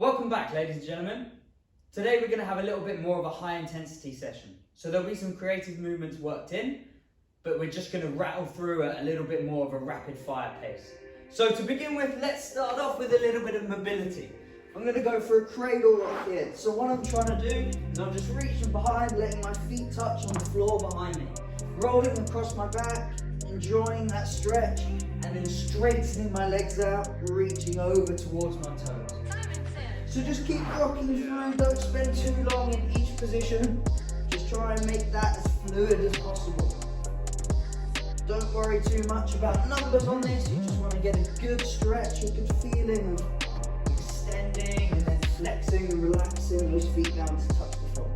Welcome back, ladies and gentlemen. Today we're going to have a little bit more of a high intensity session. So there'll be some creative movements worked in, but we're just going to rattle through at a little bit more of a rapid fire pace. So to begin with, let's start off with a little bit of mobility. I'm going to go for a cradle rock here. So what I'm trying to do is I'm just reaching behind, letting my feet touch on the floor behind me. Rolling across my back, enjoying that stretch, and then straightening my legs out, reaching over towards my toes. So just keep rocking through, don't spend too long in each position. Just try and make that as fluid as possible. Don't worry too much about numbers on this, you just want to get a good stretch, a good feeling of extending and then flexing and relaxing those feet down to touch the floor.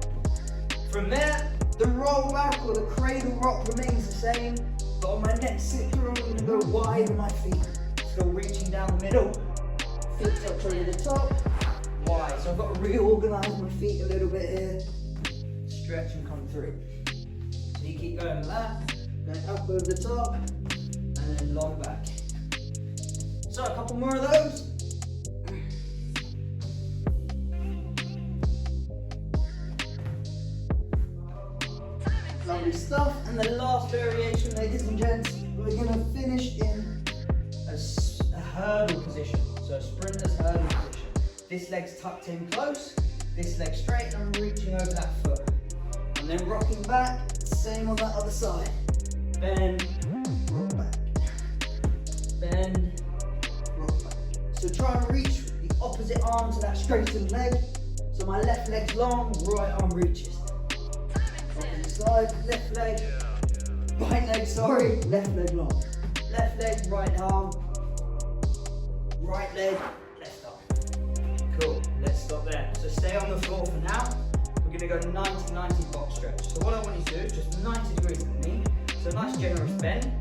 From there, the roll back or the cradle rock remains the same, but on my next sit through, I'm going to go wide on my feet. Still reaching down the middle, feet touch over the top, wide. So I've got to reorganize my feet a little bit here, stretch and come through. So you keep going with that, going up over the top, and then long back. So a couple more of those. Lovely stuff. And the last variation, ladies and gents, we're going to finish in a hurdle position. So a sprinter's hurdle position. This leg's tucked in close, this leg straight, and I'm reaching over that foot. And then rocking back, same on that other side. Bend, rock back. Bend, rock back. So try and reach the opposite arm to that straightened leg. So my left leg's long, right arm reaches. Opposite side, left leg, right leg, sorry, left leg long. Left leg, right arm, right leg, left arm. Cool, let's stop there. So stay on the floor for now. We're going to go 90-90 box stretch. So what I want you to do is just 90 degrees to the knee. So nice generous bend.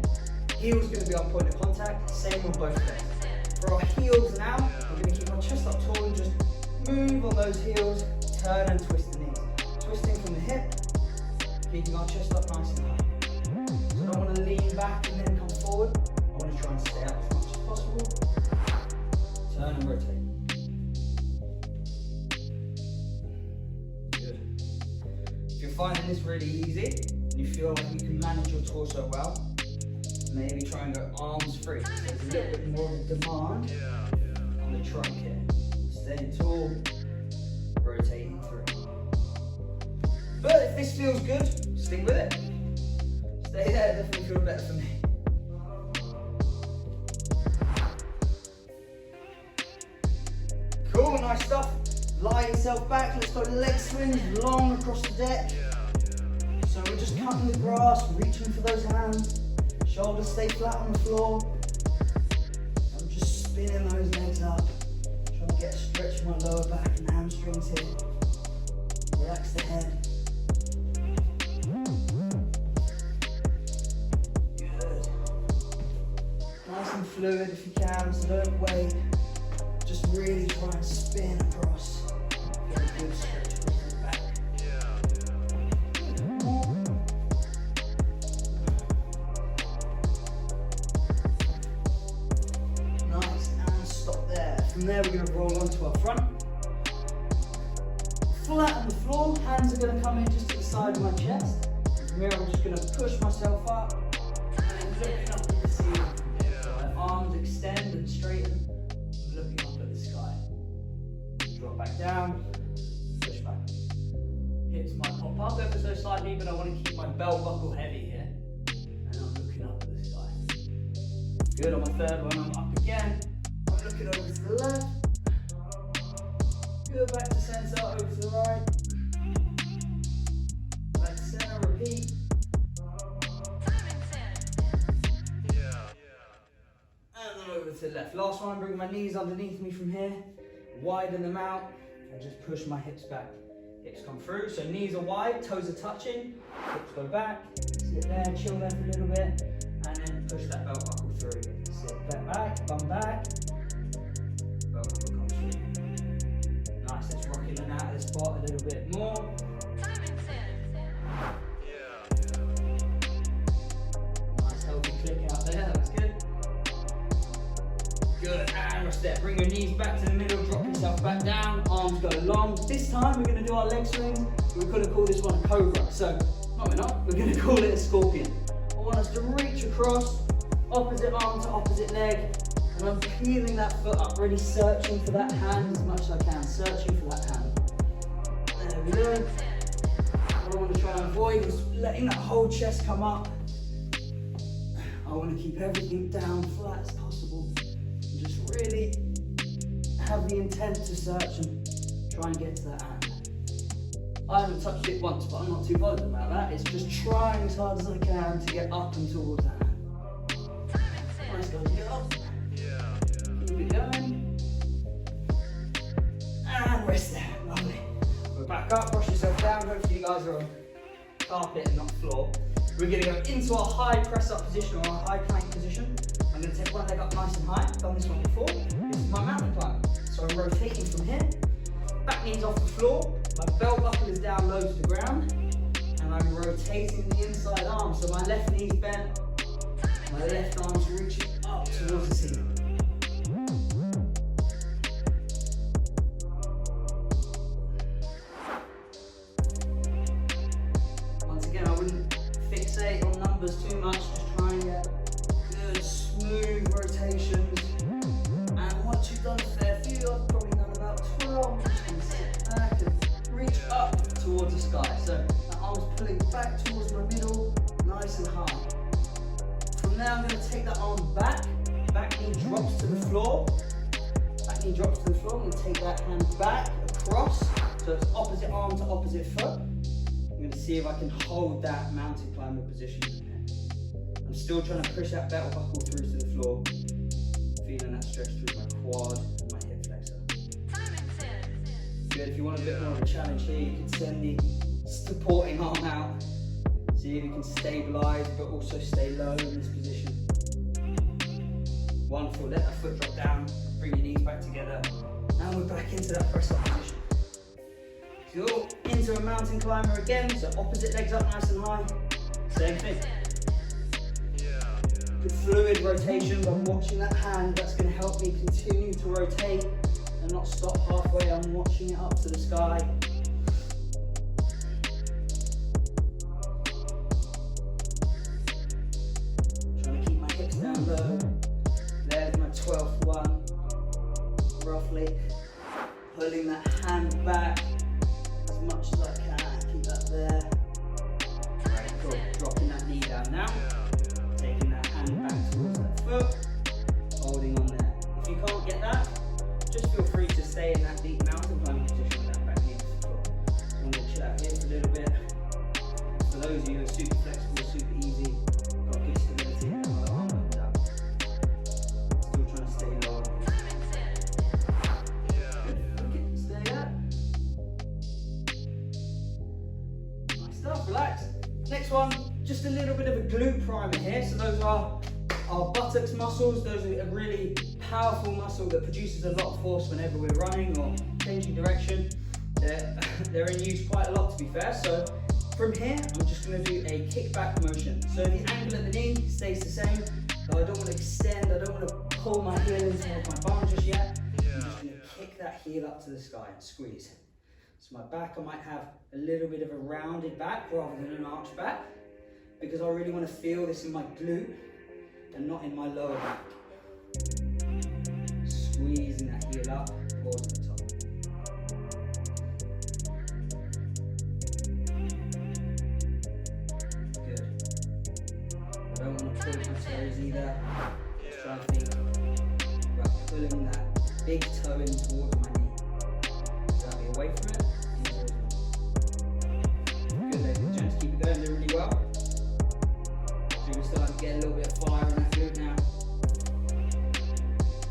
Heels going to be on point of contact, same on both legs. For our heels now, we're going to keep our chest up tall and just move on those heels, turn and twist the knees. Twisting from the hip, keeping our chest up nice and high. So I don't want to lean back and then come forward. I want to try and stay up as much as possible. Turn and rotate. Good. If you're finding this really easy, and you feel like you can manage your torso well, maybe try and go arms free. So there's a little bit more of a demand on the trunk here. Staying tall, rotating through. But if this feels good, stick with it. Stay there, definitely feel better for me. Cool, nice stuff. Lie yourself back, let's go leg swings long across the deck. So we're just cutting the grass, reaching for those hands. Shoulders stay flat on the floor. I'm just spinning those legs up. Trying to get a stretch in my lower back and hamstrings here. Relax the head. Good. Nice and fluid if you can, so don't wait. Just really try and spin across. Get a good stretch across the back. Nice, and stop there. From there we're going to roll onto our front. Flat on the floor, hands are going to come in just to the side of my chest. From here I'm just going to push myself up and looking up at the ceiling. So my arms extend and straighten, looking up at the sky. Drop back down, push back. Hips might pop up ever so slightly, but I want to keep my belt buckle heavy here. And I'm looking up at the sky. Good, on my third one, I'm up again. I'm looking over to the left. Go back to centre, over to the right. Back to centre, repeat. And then over to the left. Last one, bring my knees underneath me from here. Widen them out and just push my hips back. Hips come through, so knees are wide, toes are touching. Hips go back, sit there, chill there for a little bit. And then push that belt buckle through again. Sit back, bum back. Belt buckle comes through. Nice, let's rock in and out of this spot a little bit more. Nice healthy click out there, that was good. Good, and rest there. Bring your knees back to the middle, drop yourself yourself back down, arms go long. This time we're going to do our leg swings. We're going to call this one a cobra. So, no we're not, we're going to call it a scorpion. I want us to reach across, opposite arm to opposite leg, and I'm peeling that foot up, really searching for that hand as much as I can, searching for that hand. There we go. What I want to try and avoid is letting that whole chest come up. I want to keep everything down flat as possible, and just really have the intent to search and try and get to that hand. I haven't touched it once, but I'm not too bothered about that. It's just trying as hard as I can to get up and towards that hand. Nice go, get up. Keep it going. And rest there, lovely. We're back up, brush yourself down. Hopefully you guys are on carpet and not floor. We're going to go into our high press up position or our high plank position. I'm going to take one leg up nice and high. I've done this one before. This is my mountain climb. So I'm rotating from here. Back knees off the floor. My belt buckle is down low to the ground. And I'm rotating the inside arm. So my left knee's bent. My left arm's reaching up towards the ceiling. Once again, I wouldn't fixate on numbers too much. Just try and get good, smooth rotations. And once you've done a fair few, I've probably done about 12. Just going to sit back and reach up towards the sky. So that arm's pulling back towards my middle, nice and high. From there, I'm going to take that arm back. Back knee drops to the floor. Back knee drops to the floor. I'm going to take that hand back across. So it's opposite arm to opposite foot. I'm going to see if I can hold that mountain climber position from here. I'm still trying to push that belt buckle through to the floor. Feeling that stretch through my quad and my hip flexor. Good, if you want a bit more of a challenge here, you can send the supporting arm out. See if you can stabilise but also stay low in this position. Wonderful, let that foot drop down, bring your knees back together. Now we're back into that press up position. Cool, into a mountain climber again, so opposite legs up nice and high. Same thing. Good fluid rotation, but I'm watching that hand. That's going to help me continue to rotate and not stop halfway. I'm watching it up to the sky. Trying to keep my hips down low. There's my 12th one, roughly. Pulling that hand back as much as I can. Keep that there. Right, cool. Dropping that knee down now. Taking that hand back towards that foot. Holding on there. If you can't get that, just feel free to stay in that deep mountain climbing position with that back knee to the floor. So I'm going to chill out here for a little bit. For those of you who are super flexible, super easy, got good stability, and the arm comes out. Still trying to stay low. Good. Stay up. Nice stuff, relax. Next one, just a little bit of a glute primer here. So those are our buttocks muscles. Those are a really powerful muscle that produces a lot of force whenever we're running or changing direction. They're in use quite a lot, to be fair. So from here, I'm just going to do a kickback motion. So the angle at the knee stays the same. So I don't want to extend, I don't want to pull my heel in towards my bum just yet. I'm just going to kick that heel up to the sky and squeeze. So my back, I might have a little bit of a rounded back rather than an arched back, because I really want to feel this in my glute and not in my lower back. Squeezing that heel up towards the top. Good. I don't want to pull my toes either. Just try to think about pulling that big toe in towards my knee. Exactly away from it. Good, ladies and gents, keep it going, doing really well. So we're starting to get a little bit of fire in that glute now.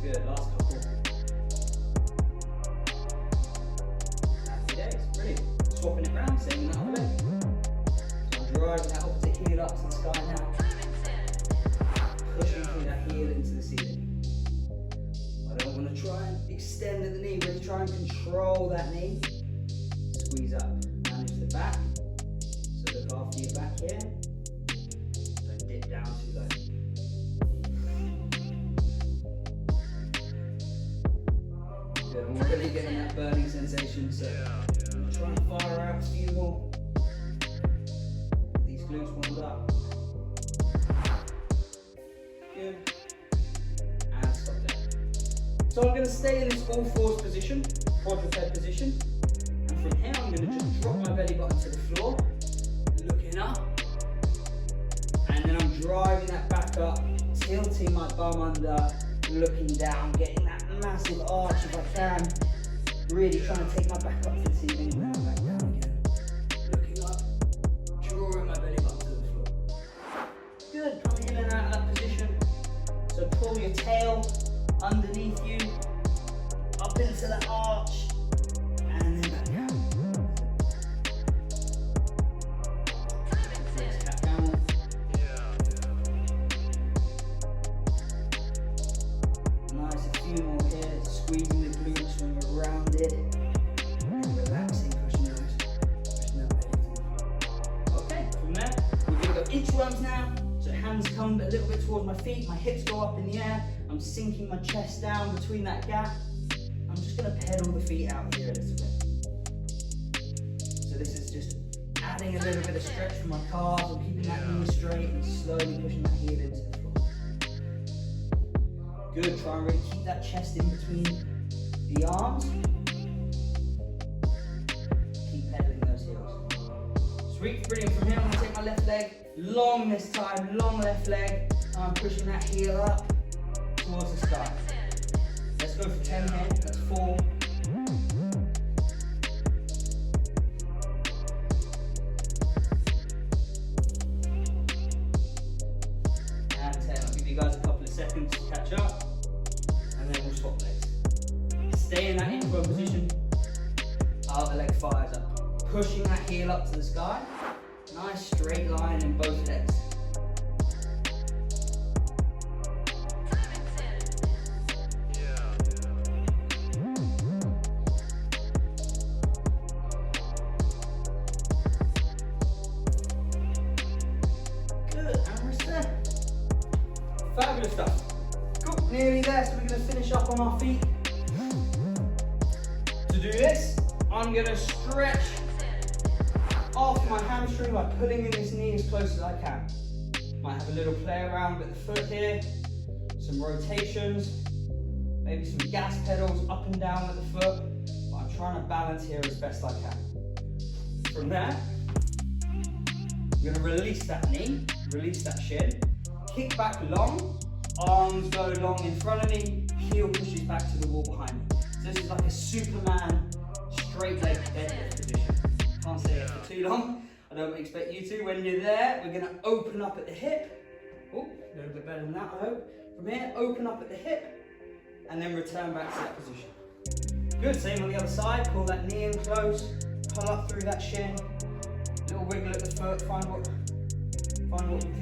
Good, last couple. Happy days, brilliant. Swapping it round, same that other leg. So I'm driving that opposite heel up to the sky now. Pushing through that heel into the ceiling. I don't want to try and extend at the knee, really try and control that knee. Squeeze up, manage the back. So look after your back here. Don't dip down too low. Good, I'm really getting that burning sensation, so I'm trying to fire out a few more. These glutes warmed up. Good. And stop there. So I'm going to stay in this all fours position, quadruped position. And from here I'm going to just drop my belly button to the floor, looking up. And then I'm driving that back up, tilting my bum under, looking down, getting that massive arch if I can. Really trying to take my back up to the ceiling, now back down again. Looking up, drawing my belly button to the floor. Good, coming in and out of that position. So pull your tail underneath you, up into that arch, and then back down. Cat camel. Nice, a few more here, squeezing the glutes when we're rounded, and relaxing, pushing that belly to the floor. Okay, from there, we're going to go inchworms now. So hands come a little bit towards my feet, my hips go up in the air, I'm sinking my chest down between that gap. I'm just going to pedal the feet out here a little bit. So this is just adding a little bit of stretch for my calves, I'm keeping that knee straight and slowly pushing that heel into the floor. Good, try and really keep that chest in between the arms. Keep pedaling those heels. Sweet, brilliant. From here I'm going to take my left leg, long this time, long left leg. I'm pushing that heel up towards the sky. Let's go for 10 here, that's 4. And 10. I'll give you guys a couple of seconds to catch up, and then we'll swap legs. Stay in that inchworm position, other leg fires up. Pushing that heel up to the sky. Nice straight line in both legs. Good, and rest there. Fabulous stuff. Cool, nearly there, so we're going to finish up on our feet. To do this, I'm going to stretch off my hamstring by pulling in this knee as close as I can. Might have a little play around with the foot here, some rotations, maybe some gas pedals up and down with the foot, but I'm trying to balance here as best I can. From there, I'm going to release that knee, release that shin, kick back long, arms go long in front of me, heel pushes back to the wall behind me. So this is like a Superman straight leg deadlift position. Can't stay there for too long. I don't expect you to. When you're there, we're going to open up at the hip. Oh, a little bit better than that, I hope. From here, open up at the hip, and then return back to that position. Good, same on the other side. Pull that knee in close, pull up through that shin. Little wiggle at the foot, find what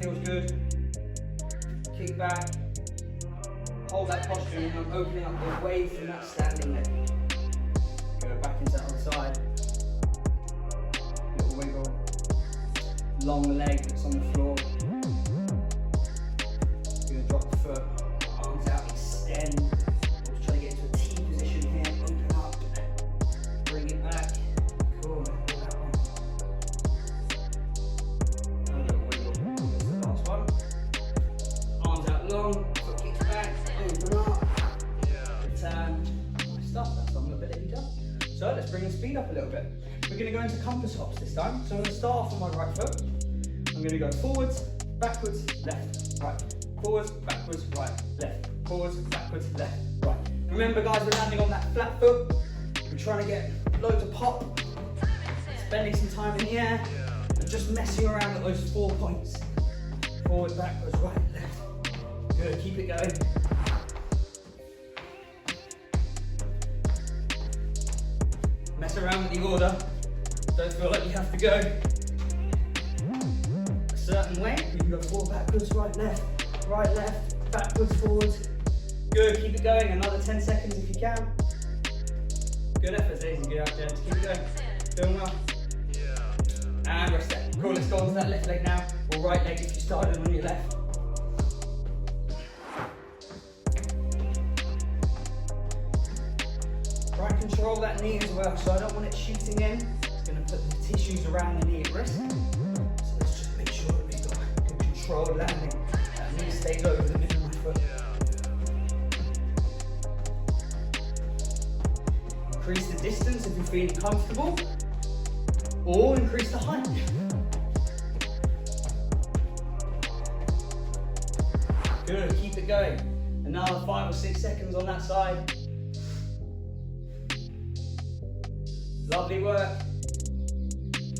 feels good. Kick back, hold that posture, and I'm opening up away from that standing leg. Go back into that other side. Little wiggle. Long leg that's on the floor. You're gonna drop the foot, arms out, extend. Just try to get into a T position here. Open up, bring it back. Cool, pull that one. Another little wiggle. This is the last one. Arms out long, foot kicks back, open up, return. Nice stuff, that's some mobility done. So let's bring the speed up a little bit. We're going to go into compass hops this time. So I'm going to start off on my right foot. I'm going to go forwards, backwards, left, right. Forwards, backwards, right, left. Forwards, backwards, left, right. Remember guys, we're landing on that flat foot. We're trying to get loads of pop. Spending some time in the air. And just messing around at those 4 points. Forward, backwards, right, left. Good, keep it going. Mess around with the order. Don't feel like you have to go a certain way. You can go forward, backwards, right, left, backwards, forwards. Good, keep it going. Another 10 seconds if you can. Good effort, ladies and good out, gents. Keep it going. Doing well. And rest there. Cool, let's go on to that left leg now, or right leg if you started on your left. Try and control that knee as well, so I don't want it shooting in. It's going to put the tissues around the knee at risk. So let's just make sure that we've got good controlled landing. That knee stays over the middle of my foot. Increase the distance if you're feeling comfortable, or increase the height. Good, keep it going. Another 5 or 6 seconds on that side. Lovely work.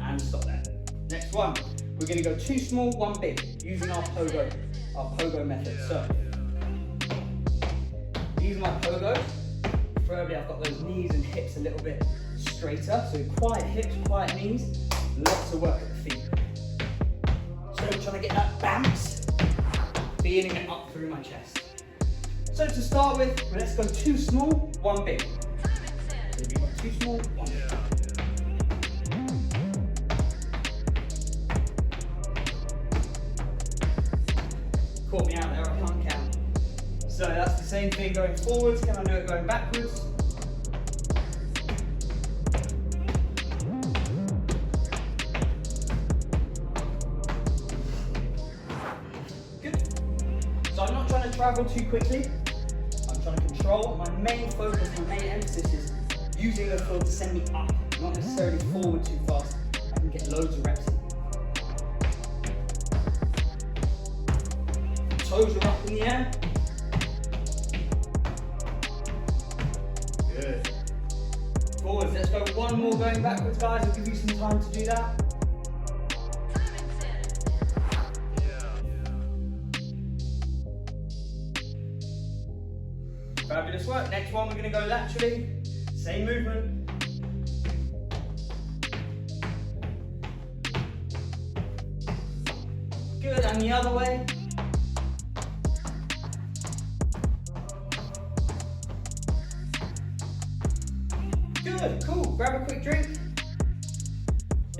And stop there. Next one. We're going to go 2 small, 1 big, using our pogo method. So, these are my pogos. Preferably I've got those knees and hips a little bit straighter. So quiet hips, quiet knees. Lots of work at the feet. So I'm trying to get that bounce. Feeling it up through my chest. So to start with, let's go 2 small, 1 big. So we've got 2 small, 1 big. Caught me out there, I can't count. So that's the same thing going forwards. Can I do it going backwards? Travel too quickly. I'm trying to control. My main focus, my main emphasis is using the floor to send me up, not necessarily forward too fast. I can get loads of reps in. Toes are up in the air. Good. Forwards, let's go 1 more going backwards, guys. I'll give you some time to do that. Fabulous work. Next one, we're going to go laterally. Same movement. Good, and the other way. Good, cool. Grab a quick drink.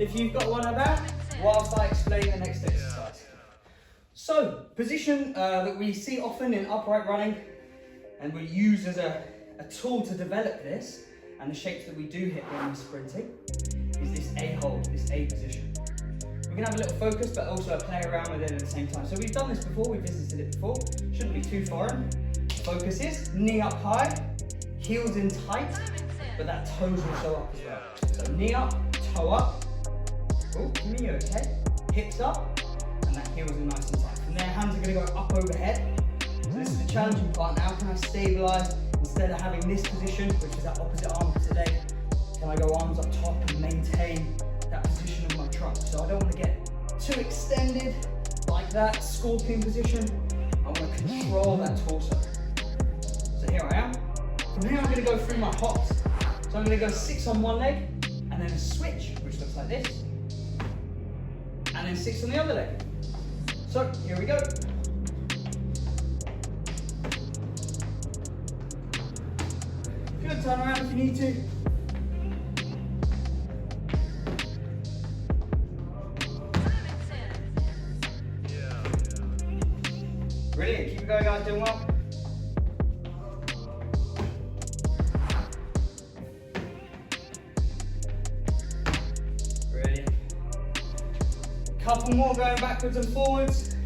If you've got one about, whilst I explain the next exercise. So, position that we see often in upright running, and we use as a tool to develop this, and the shapes that we do hit when we're sprinting, is this A hold, this A position. We're going to have a little focus, but also play around with it at the same time. So we've done this before, we visited it before, shouldn't be too foreign. Focus is knee up high, heels in tight, but that toes also up as well. So knee up, toe up, oh, me okay, hips up, and that heels are nice and tight. From there, hands are going to go up overhead. So this is the challenging part. Now can I stabilise instead of having this position, which is that opposite arm today? Can I go arms up top and maintain that position of my trunk? So I don't want to get too extended like that scorpion position. I want to control that torso. So here I am. From here I'm going to go through my hops. So I'm going to go 6 on one leg and then a switch, which looks like this, and then 6 on the other leg. So here we go. Good, turn around if you need to. Brilliant, keep it going guys, doing well. Brilliant. Couple more going backwards and forwards.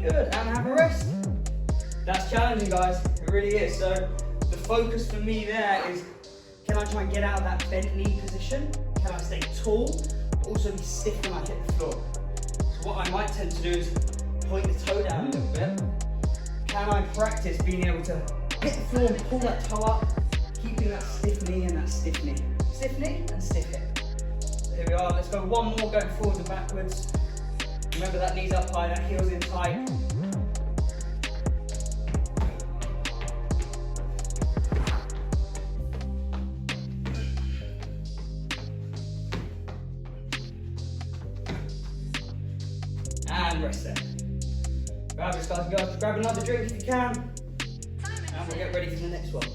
Good, and have a rest. That's challenging, guys, it really is. So the focus for me there is, can I try and get out of that bent knee position? Can I stay tall, but also be stiff when I hit the floor? So what I might tend to do is point the toe down a little bit. Can I practice being able to hit the floor and pull that toe up, keeping that stiff knee and that stiff knee? Stiff knee and stiff hip. So here we are, let's go 1 more going forwards and backwards. Remember that knee's up high, that heel's in tight. And rest there. Fabulous guys, girls. Grab another drink if you can. And we'll get ready for the next one.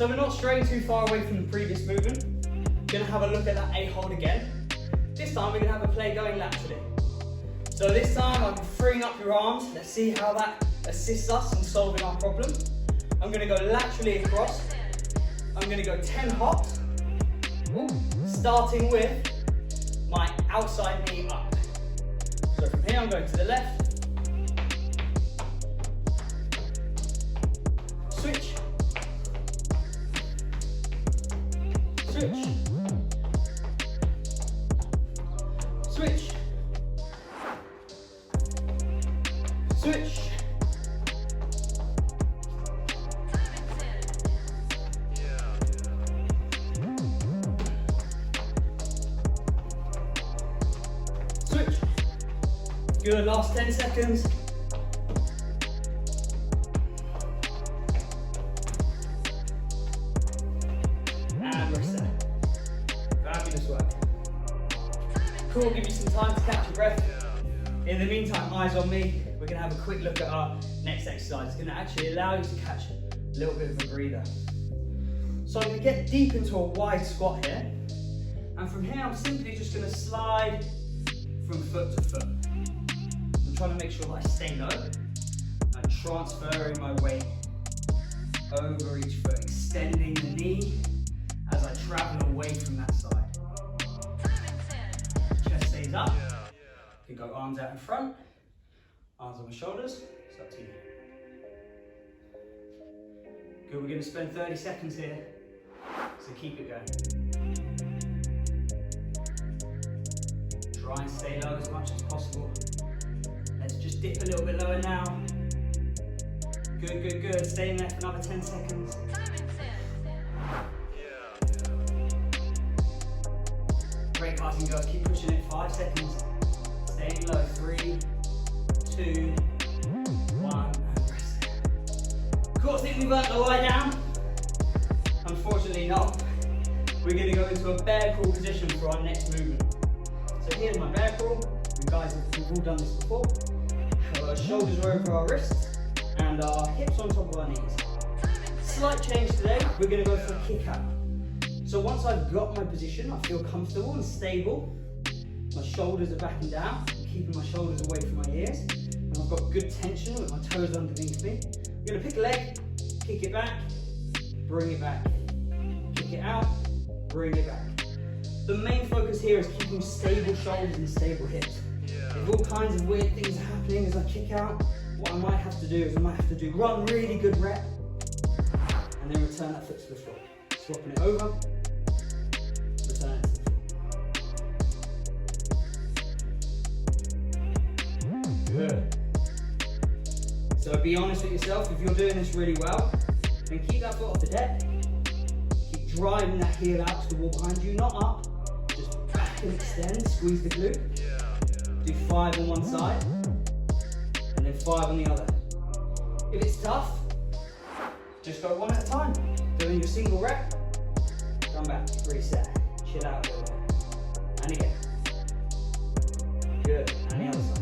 So we're not straying too far away from the previous movement. We're going to have a look at that A hold again. This time we're going to have a play going laterally. So this time I'm freeing up your arms. Let's see how that assists us in solving our problem. I'm going to go laterally across. I'm going to go 10 hops, starting with my outside knee up. So from here I'm going to the left, switch, switch, switch, switch, switch. Good, last 10 seconds. And rest there. Fabulous work. Cool, give you some time to catch your breath. In the meantime, eyes on me. We're going to have a quick look at our next exercise. It's going to actually allow you to catch a little bit of a breather. So I'm going to get deep into a wide squat here. And from here, I'm simply just going to slide from foot to foot. I'm trying to make sure that I stay low. I'm transferring my weight over each foot, extending the knee as I travel away from that side. Chest stays up. You can go arms out in front, arms on my shoulders. It's up to you. Good, we're going to spend 30 seconds here, so keep it going. Try and stay low as much as possible. Let's just dip a little bit lower now. Good, good, good. Stay in there for another 10 seconds. Great, guys, and go. Keep pushing it. 5 seconds. Staying low. 3, 2, 1, and rest. Of course, think we've earned the lie down. Unfortunately not. We're going to go into a bear crawl position for our next movement. So here's my bear crawl. You guys, we've all done this before. Our shoulders are over our wrists and our hips on top of our knees. Slight change today. We're going to go for a kick out. So once I've got my position, I feel comfortable and stable. My shoulders are backing down. I'm keeping my shoulders away from my ears. And I've got good tension with my toes underneath me. I'm going to pick a leg, kick it back, bring it back. Kick it out, bring it back. The main focus here is keeping stable shoulders and stable hips. If all kinds of weird things are happening as I kick out, what I might have to do is I might have to do one really good rep and then return that foot to the floor. Swapping it over, return it to the floor. Good. So be honest with yourself, if you're doing this really well, then keep that foot off the deck. Keep driving that heel out to the wall behind you, not up. Just back and extend, squeeze the glute. Do 5 on one side, and then 5 on the other. If it's tough, just go one at a time. Doing your single rep, come back, reset, chill out a little bit. And again. Good, and the other side.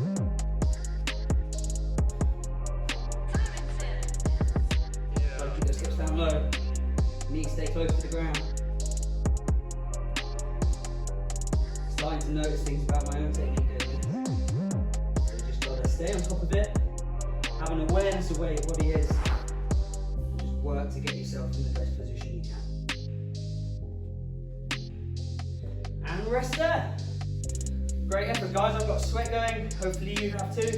Try to keep those hips down low. Knees stay close to the ground. Starting to notice things about my own technique. Stay on top of it, have an awareness of where your body is, just work to get yourself in the best position you can. And rest there. Great effort, guys. I've got sweat going, hopefully you have too.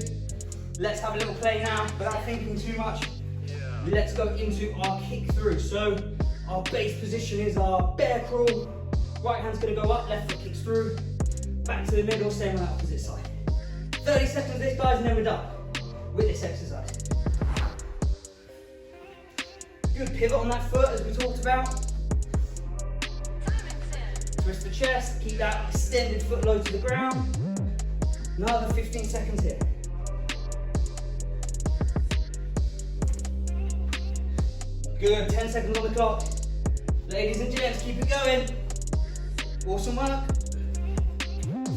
Let's have a little play now, without thinking too much. Let's go into our kick through. So our base position is our bear crawl. Right hand's gonna go up, left foot kicks through, back to the middle, same on the opposite side. 30 seconds this, guys, and then we're done with this exercise. Good pivot on that foot, as we talked about. Twist the chest, keep that extended foot low to the ground. Another 15 seconds here. Good, 10 seconds on the clock. Ladies and gents, keep it going. Awesome work.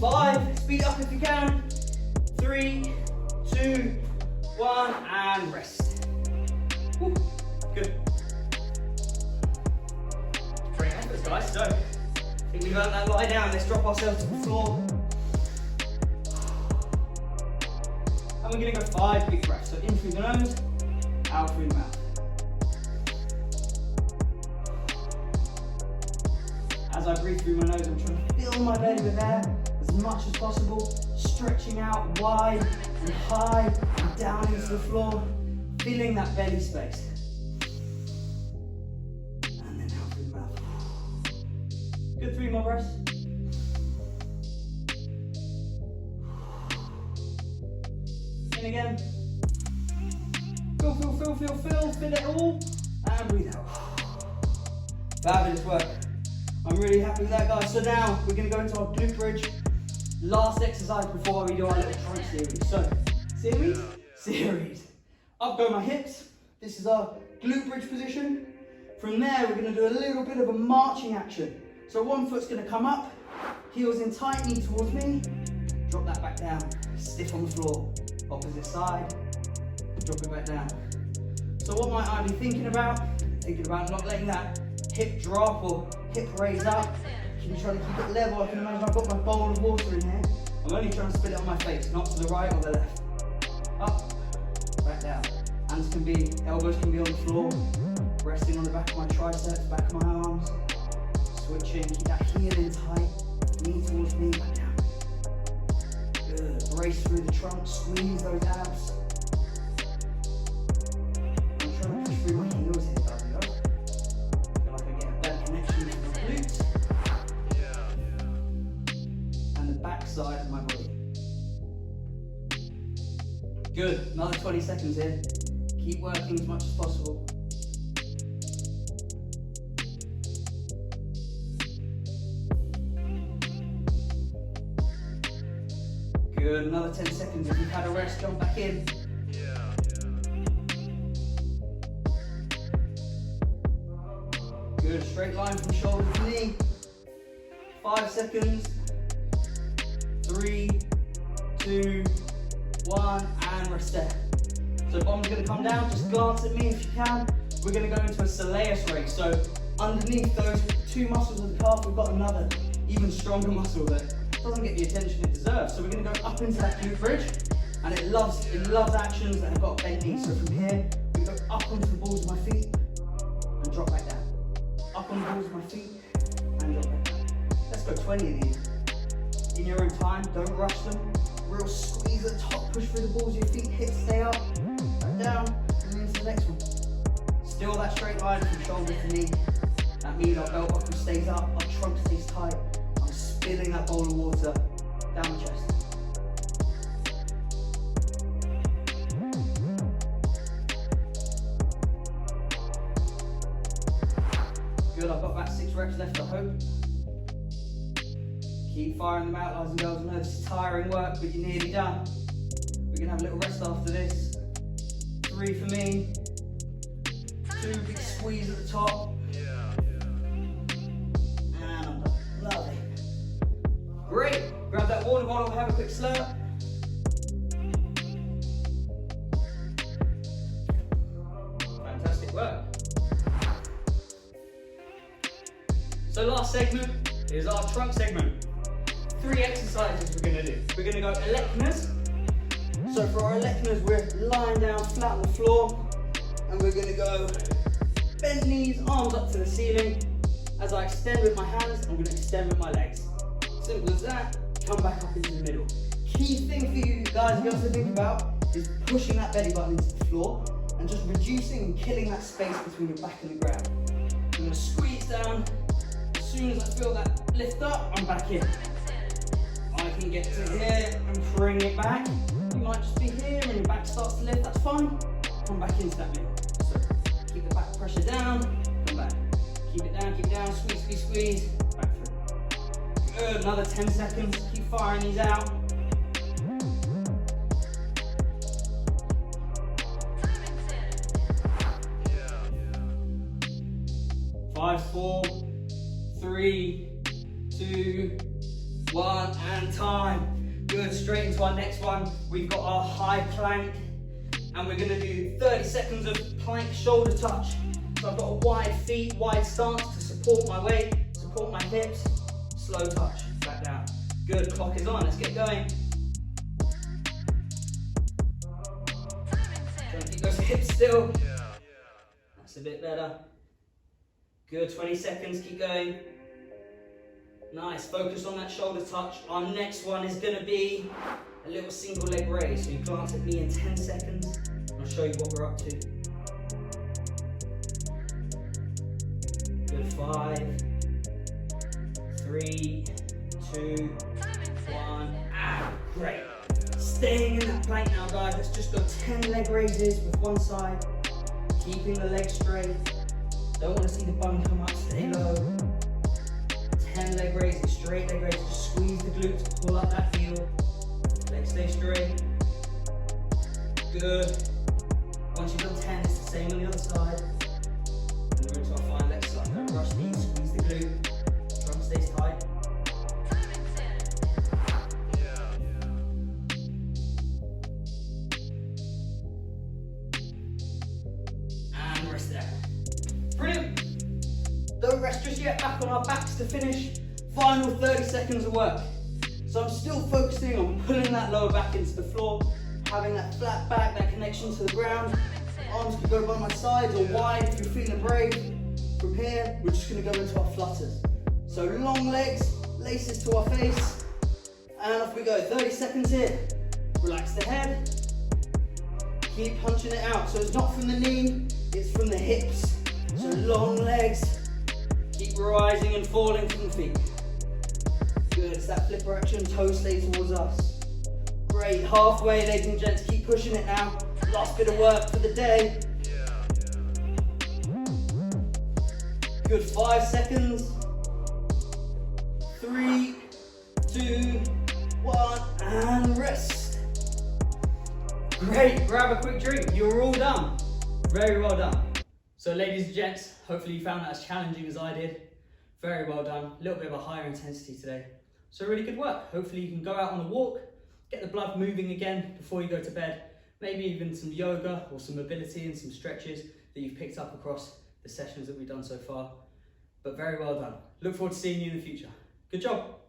5, speed up if you can. 3, 2, 1, and rest. Woo. Good. guys. So, I think we've learned that lie down. Let's drop ourselves to the floor. And we're going to go 5 big breaths. So in through the nose, out through the mouth. As I breathe through my nose, I'm trying to fill my belly with air as much as possible, stretching out wide and high and down into the floor, filling that belly space. And then out through the mouth. Good 3 more breaths. In again. Fill it all. And breathe out. Fabulous work. I'm really happy with that, guys. So now we're going to go into our glute bridge. Last exercise before we do our little trunk series. So, series. Up go my hips. This is our glute bridge position. From there, we're going to do a little bit of a marching action. So one foot's going to come up, heels in tight, knee towards me. Drop that back down. Stiff on the floor. Opposite side. Drop it back down. So what might I be thinking about? Thinking about not letting that hip drop or hip raise up. Keep trying to keep it level. I can imagine I've got my bowl of water in here. I'm only trying to spill it on my face, not to the right or the left. Up, back down. Hands can be, elbows can be on the floor. Resting on the back of my triceps, back of my arms. Switching, keep that heel in tight. Knee towards me, back down. Good. Brace through the trunk, squeeze those abs. I'm trying to push through my heels here, guys. Feel like I get a better connection to my glutes. And the back side of my body. Good. Another 20 seconds here. Keep working as much as possible. Good, another 10 seconds. If you've had a rest, jump back in. Good, straight line from shoulder to knee. 5 seconds. 3, 2, 1, and rest there. So bomb's gonna come down, just glance at me if you can. We're gonna go into a 𝗬𝗪𝗖𝗪𝗧. So underneath those 2 muscles of the calf, we've got another, even stronger muscle that doesn't get the attention it deserves. So we're going to go up into that glute bridge, and it loves actions that have got bent knees. So from here, we go up onto the balls of my feet and drop back down. Up on the balls of my feet and drop back down. Let's go 20 of these. In your own time, don't rush them. Real squeeze at the top, push through the balls of your feet, hips stay up, back down, and into the next one. Still that straight line from shoulder to knee. That means our belt buckle stays up, our trunk stays tight. Filling that bowl of water down the chest. Good, I've got about 6 reps left, I hope. Keep firing them out, guys and girls. I know this is tiring work, but you're nearly done. We're going to have a little rest after this. 3 for me. 2 big squeeze at the top. And I'm done. Lovely. Great, grab that water bottle, have a quick slurp. Fantastic work. So last segment is our trunk segment. 3 exercises we're going to do. We're going to go 𝗬𝗪𝗧. So for our 𝗬𝗪𝗧, we're lying down flat on the floor, and we're going to go bent knees, arms up to the ceiling. As I extend with my hands, I'm going to extend with my legs. Simple as that. Come back up into the middle. Key thing for you guys and girls to think about is pushing that belly button into the floor and just reducing and killing that space between your back and the ground. I'm going to squeeze down. As soon as I feel that lift up, I'm back in. I can get to here and bring it back. You might just be here and your back starts to lift, that's fine. Come back into that middle. So keep the back pressure down, come back. Keep it down, squeeze, squeeze, squeeze. Back through. Good, another 10 seconds. Keep firing these out. Five, 4, 3, 2, 1, and time. Good, straight into our next one. We've got our high plank, and we're gonna do 30 seconds of plank shoulder touch. So I've got a wide feet, wide stance to support my weight. So hips, slow touch, back down. Good, clock is on, let's get going. Try to keep those hips still. That's a bit better. Good, 20 seconds, keep going. Nice, focus on that shoulder touch. Our next one is gonna be a little single leg raise. So you glance at me in 10 seconds, and I'll show you what we're up to. Good, 5, 3, 2, 1, and great. Staying in that plank now, guys. Let's just go 10 leg raises with one side, keeping the leg straight. Don't want to see the bum come up, stay low. 10 leg raises, straight leg raises, just squeeze the glutes, pull up that heel. Legs stay straight. Good. Once you've done 10, it's the same on the other side. And we're into our final exercise. Don't rush these, squeeze the glute. Drum stays tight. And rest there. Brilliant. Don't rest just yet, back on our backs to finish. Final 30 seconds of work. So I'm still focusing on pulling that lower back into the floor, having that flat back, that connection to the ground. Arms can go by my sides or wide if you're feeling brave. From here, we're just gonna go into our flutters. So long legs, laces to our face, and off we go. 30 seconds here. Relax the head. Keep punching it out. So it's not from the knee, it's from the hips. So long legs. Keep rising and falling from the feet. Good, it's that flipper action, toes stay towards us. Great, halfway ladies and gents, keep pushing it now. Last bit of work for the day. Good, 5 seconds. 3, 2, 1, and rest. Great, grab a quick drink, you're all done. Very well done. So ladies and gents, hopefully you found that as challenging as I did. Very well done, a little bit of a higher intensity today. So really good work. Hopefully you can go out on a walk, get the blood moving again before you go to bed. Maybe even some yoga or some mobility and some stretches that you've picked up across the sessions that we've done so far. But very well done. Look forward to seeing you in the future. Good job.